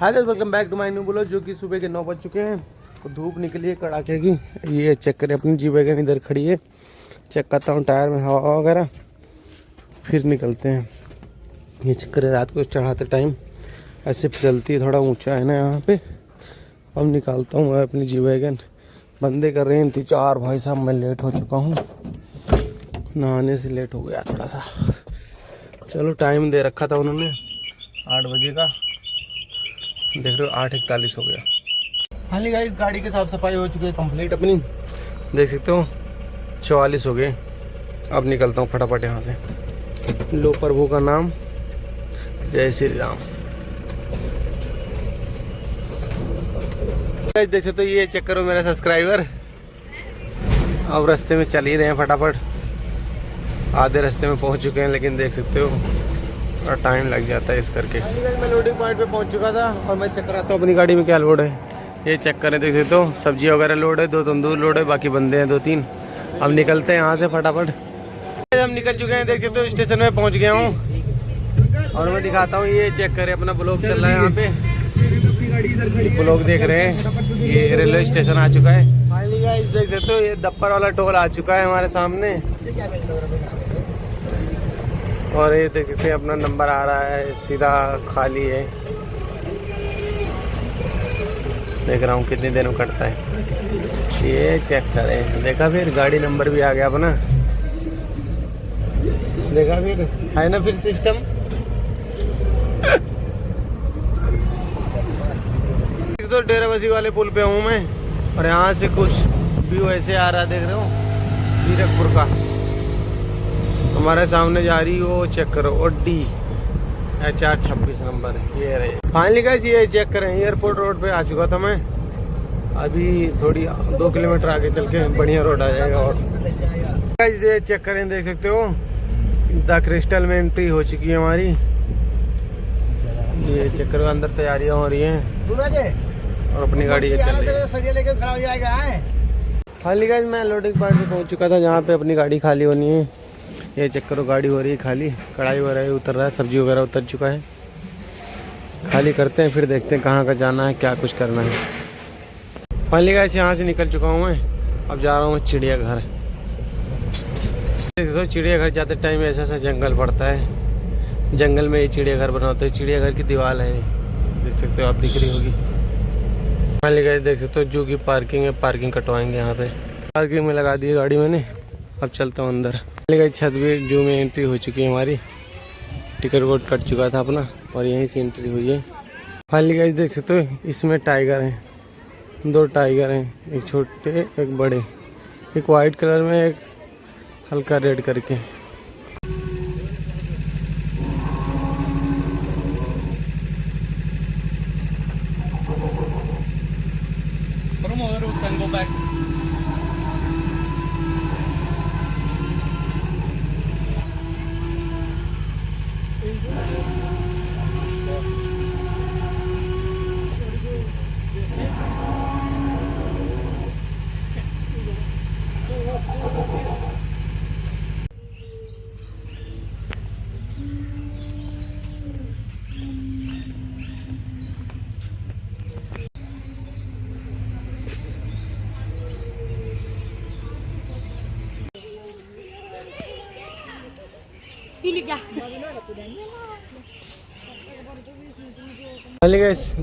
Hi guys, welcome back to my new blog. जो कि सुबह के 9 बज चुके हैं तो धूप निकली है कड़ाके की। ये चेक करें, अपनी जी वैगन इधर खड़ी है। चेक करता हूँ टायर में हवा वगैरह, फिर निकलते हैं। ये चेक करें, रात को चढ़ाते टाइम ऐसे फिसलती है, थोड़ा ऊंचा है ना यहाँ पे। अब निकालता हूँ मैं अपनी जी वैगन। बंदे कर रहे हैं इंतजार। भाई साहब मैं लेट हो चुका हूँ, नहाने से लेट हो गया थोड़ा सा। चलो, टाइम दे रखा था उन्होंने 8 बजे का, देख रहे हो 8:41 हो गया। हाँ गाइस, गाड़ी की साफ सफाई हो चुकी है कंप्लीट अपनी, देख सकते हो 44 हो गए। अब निकलता हूँ फटाफट यहाँ से। लो प्रभु का नाम, जय श्री राम। गाइस देख सकते हो, ये चेक करो मेरा सब्सक्राइबर। अब रास्ते में चल ही रहे हैं फटाफट, आधे रास्ते में पहुँच चुके हैं, लेकिन देख सकते हो थोड़ा टाइम लग जाता है इस करके। मैं लोडिंग पॉइंट पे पहुंच चुका था और मैं चेक कराता हूँ अपनी गाड़ी में क्या लोड है। ये चेक करें, देख सकते हो सब्जी वगैरह लोड है, 2 तंदूर लोड है, बाकी बंदे हैं 2-3। अब निकलते हैं यहाँ से फटाफट। हम निकल चुके हैं, देख सकते हो स्टेशन में पहुँच गया हूँ और मैं दिखाता हूँ। ये चेक करें, अपना ब्लॉग चल रहा है यहाँ पे, ब्लॉग देख रहे हैं। ये रेलवे स्टेशन आ चुका है फाइनली गाइस, देख सकते हो ये दप्पर वाला टोल आ चुका है हमारे सामने। और ये देख सकते हैं अपना नंबर आ रहा है, सीधा खाली है। देख रहा हूँ कितनी देर में कटता है। ये चेक करें, देखा फिर गाड़ी नंबर भी आ गया अपना, देखा फिर है ना फिर सिस्टम। तो डेराबस्सी वाले पुल पे हूँ मैं और यहाँ से कुछ व्यू ऐसे आ रहा, देख रहे हो जीरकपुर का। हमारे सामने जा रही हो, चेक करो OD HR26 नंबर, ये रहे। फाइनली गाइस ये चेक करें, एयरपोर्ट रोड पे आ चुका था मैं। अभी थोड़ी 2 किलोमीटर आगे चल के बढ़िया रोड आ जाएगा। और गाइस ये चेक करें, देख सकते हो द क्रिस्टल में एंट्री हो चुकी है हमारी। ये चेक करो, अंदर तैयारियां हो रही हैं और अपनी गाड़ी चल रही है। फाइनली गाइस मैं लोडिंग पॉइंट पे पहुंच चुका था, जहाँ पे अपनी गाड़ी खाली होनी है। ये चेक करो, गाड़ी हो रही है खाली, कढ़ाई वगैरह उतर रहा है, सब्जी वगैरह उतर चुका है। खाली करते हैं, फिर देखते हैं कहाँ का जाना है, क्या कुछ करना है। फाइनली गाइस यहाँ से निकल चुका हूँ मैं। अब जा रहा हूँ चिड़ियाघर। तो चिड़ियाघर जाते टाइम ऐसा ऐसा जंगल पड़ता है, जंगल में ये चिड़ियाघर बना होता है। चिड़ियाघर की दीवार है, देख सकते हो आप, दिख रही होगी। फाइनली गाइस देख सकते हो जू की पार्किंग है, पार्किंग कटवाएंगे यहाँ पे। पार्किंग में लगा दी है गाड़ी मैंने, अब चलता हूँ अंदर। छत भी जू में एंट्री हो चुकी है हमारी, टिकट वोट कट चुका था अपना और यहीं से एंट्री हुई है। फाइनली गाइस देख सकते हो, इसमें टाइगर हैं, 2 टाइगर हैं, एक छोटे एक बड़े, एक वाइट कलर में एक हल्का रेड करके।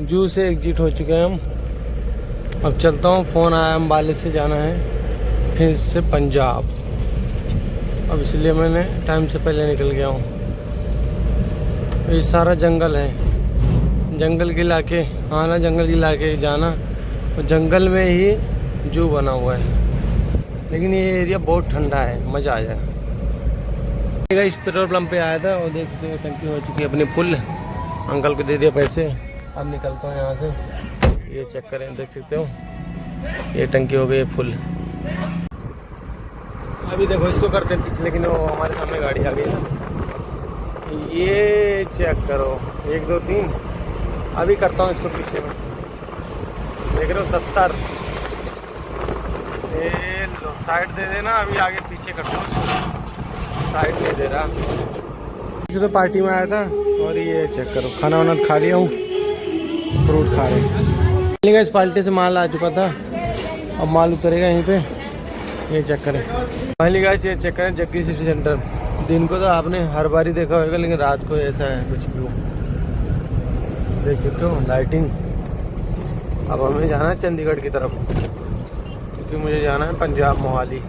जू से एग्जिट हो चुके हैं हम। अब चलता हूँ, फ़ोन आया अम्बाले से जाना है फिर से पंजाब। अब इसलिए मैंने टाइम से पहले निकल गया हूँ। ये सारा जंगल है, जंगल के इलाके आना, जंगल के इलाके जाना, और जंगल में ही जू बना हुआ है। लेकिन ये एरिया बहुत ठंडा है, मज़ा आ जाए। इस पेट्रोल पंप पे आया था और देखते हो टंकी हो चुकी है अपनी फुल। अंकल को दे दिया पैसे, अब निकलता हूँ यहाँ से। ये चेक करें, देख सकते हो ये टंकी हो गई फुल। अभी देखो इसको करते हैं पीछे, लेकिन वो हमारे सामने गाड़ी आ गई ना। ये चेक करो, 1 2 3। अभी करता हूँ इसको पीछे में, देख रहे हो 70। ये लो साइड दे देना, अभी आगे पीछे करता हूँ, साइड नहीं दे रहा। तो पार्टी में आया था और ये चेक करो, खाना वाना खा लिया हूँ, फ्रूट खा रहे हैं। इस पार्टी से माल आ चुका था, अब माल उतरेगा यहीं पे। ये चेक करें फाइनली गाइस, ये चेक करें जग्गी सिटी सेंटर। दिन को तो आपने हर बार ही देखा होगा, लेकिन रात को ऐसा है कुछ भी देख सकते हो लाइटिंग। अब हमें जाना है चंडीगढ़ की तरफ, क्योंकि मुझे जाना है पंजाब मोहाली।